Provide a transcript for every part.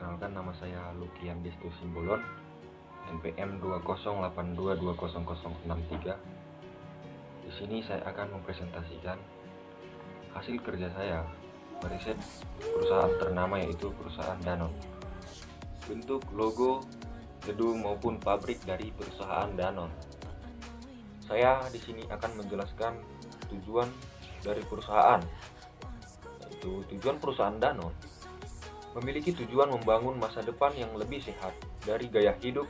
Perkenalkan, nama saya Lukian Destu Simbolon, NPM 208220063. Di sini saya akan mempresentasikan hasil kerja saya meriset perusahaan ternama, yaitu perusahaan Danone. Bentuk, logo, gedung maupun pabrik dari perusahaan Danone. Saya di sini akan menjelaskan tujuan dari perusahaan, yaitu tujuan perusahaan Danone memiliki tujuan membangun masa depan yang lebih sehat dari gaya hidup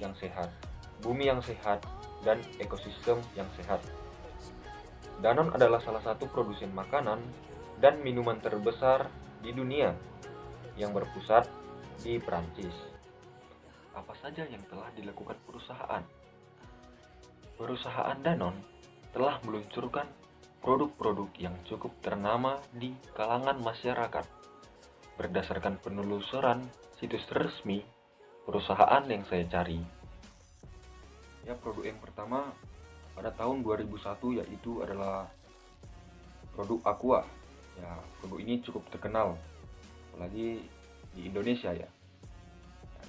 yang sehat, bumi yang sehat, dan ekosistem yang sehat. Danone adalah salah satu produsen makanan dan minuman terbesar di dunia yang berpusat di Prancis. Apa saja yang telah dilakukan perusahaan? Perusahaan Danone telah meluncurkan produk-produk yang cukup ternama di kalangan masyarakat. Berdasarkan penelusuran situs resmi perusahaan yang saya cari, produk yang pertama pada tahun 2001 yaitu adalah produk Aqua. Produk ini cukup terkenal apalagi di Indonesia ya.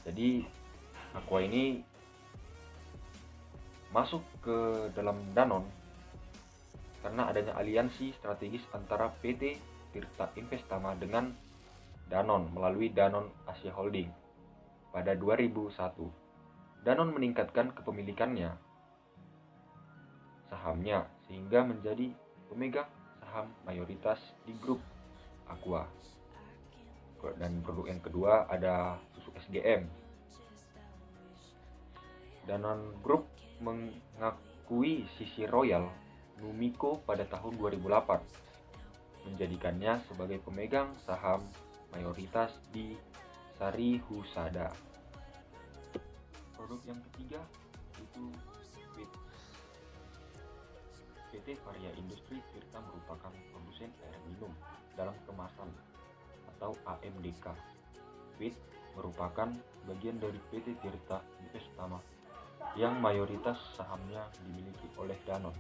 Jadi Aqua ini masuk ke dalam Danone karena adanya aliansi strategis antara PT Tirta Investama dengan Danone melalui Danone Asia Holding pada 2001. Danone meningkatkan kepemilikannya sahamnya sehingga menjadi pemegang saham mayoritas di grup Aqua. Dan produk yang kedua ada susu SGM. Danone Group mengakui sisi Royal Numiko pada tahun 2008, menjadikannya sebagai pemegang saham mayoritas di Sari Husada. Produk yang ketiga itu Fit. PT Varia Industri Tirta merupakan produsen air minum dalam kemasan atau AMDK. Fit merupakan bagian dari PT Tirta Investama yang mayoritas sahamnya dimiliki oleh Danone.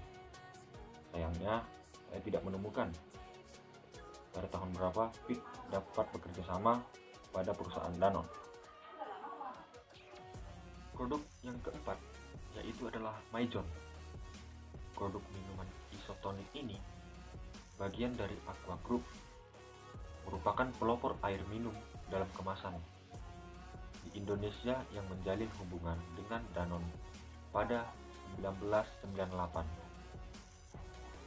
Sayangnya saya tidak menemukan pada tahun berapa Fit dapat bekerja sama pada perusahaan Danone. Produk yang keempat yaitu adalah Maison. Produk minuman isotonik ini bagian dari Aqua Group, merupakan pelopor air minum dalam kemasan di Indonesia yang menjalin hubungan dengan Danone pada 1998.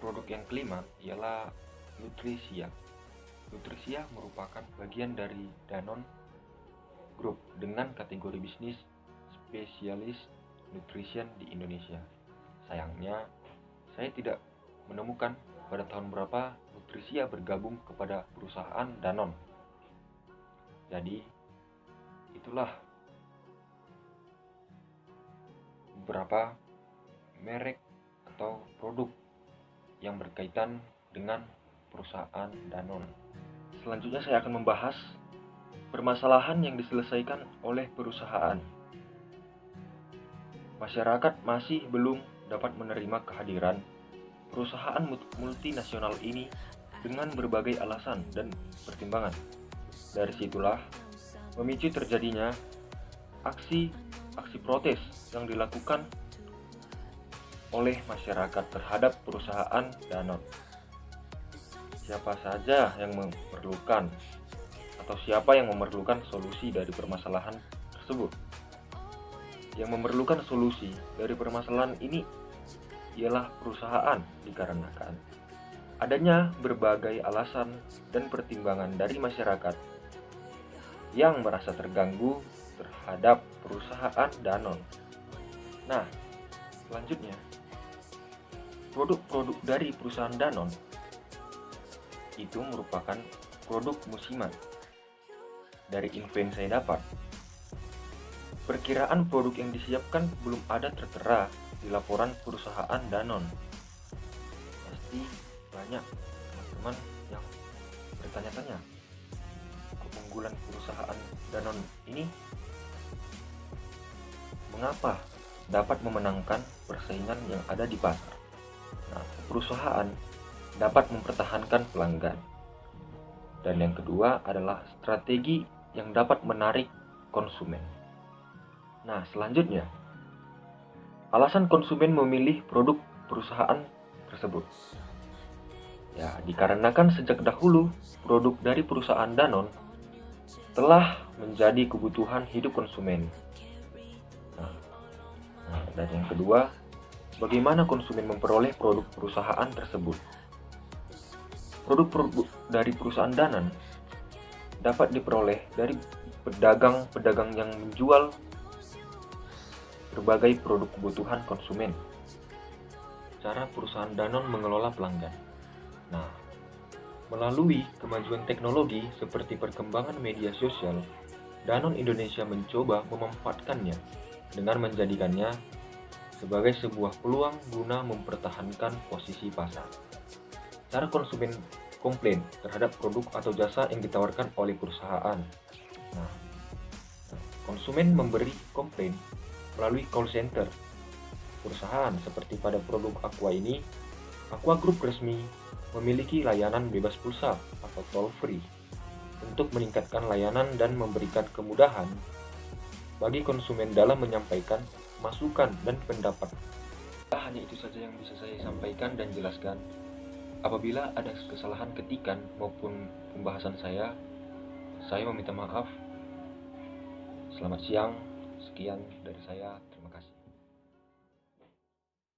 Produk yang kelima ialah Nutrisia. Nutrisia merupakan bagian dari Danone Group dengan kategori bisnis spesialis nutrition di Indonesia. Sayangnya, saya tidak menemukan pada tahun berapa Nutrisia bergabung kepada perusahaan Danone. Jadi, itulah beberapa merek atau produk yang berkaitan dengan perusahaan Danone. Selanjutnya saya akan membahas permasalahan yang diselesaikan oleh perusahaan. Masyarakat masih belum dapat menerima kehadiran perusahaan multinasional ini dengan berbagai alasan dan pertimbangan. Dari situlah memicu terjadinya aksi protes yang dilakukan oleh masyarakat terhadap perusahaan Danone. Siapa saja yang memerlukan atau siapa yang memerlukan solusi dari permasalahan tersebut? Yang memerlukan solusi dari permasalahan ini ialah perusahaan, dikarenakan adanya berbagai alasan dan pertimbangan dari masyarakat yang merasa terganggu terhadap perusahaan Danone. Nah, selanjutnya, produk-produk dari perusahaan Danone itu merupakan produk musiman. Dari info yang saya dapat, perkiraan produk yang disiapkan belum ada tertera di laporan perusahaan Danone. Pasti banyak teman-teman yang bertanya-tanya, keunggulan perusahaan Danone ini mengapa dapat memenangkan persaingan yang ada di pasar. Nah, perusahaan dapat mempertahankan pelanggan. Dan yang kedua adalah strategi yang dapat menarik konsumen. Nah, selanjutnya, alasan konsumen memilih produk perusahaan tersebut. Ya, dikarenakan sejak dahulu produk dari perusahaan Danone telah menjadi kebutuhan hidup konsumen. Dan yang kedua, bagaimana konsumen memperoleh produk perusahaan tersebut? Produk dari perusahaan Danone dapat diperoleh dari pedagang-pedagang yang menjual berbagai produk kebutuhan konsumen. Cara perusahaan Danone mengelola pelanggan. Nah, melalui kemajuan teknologi seperti perkembangan media sosial, Danone Indonesia mencoba memanfaatkannya dengan menjadikannya sebagai sebuah peluang guna mempertahankan posisi pasar. Cara konsumen komplain terhadap produk atau jasa yang ditawarkan oleh perusahaan. Nah, konsumen memberi komplain melalui call center perusahaan seperti pada produk Aqua ini. Aqua Group resmi memiliki layanan bebas pulsa atau toll free untuk meningkatkan layanan dan memberikan kemudahan bagi konsumen dalam menyampaikan masukan dan pendapat. Hanya itu saja yang bisa saya sampaikan dan jelaskan. Apabila ada kesalahan ketikan maupun pembahasan saya meminta maaf. Selamat siang, sekian dari saya.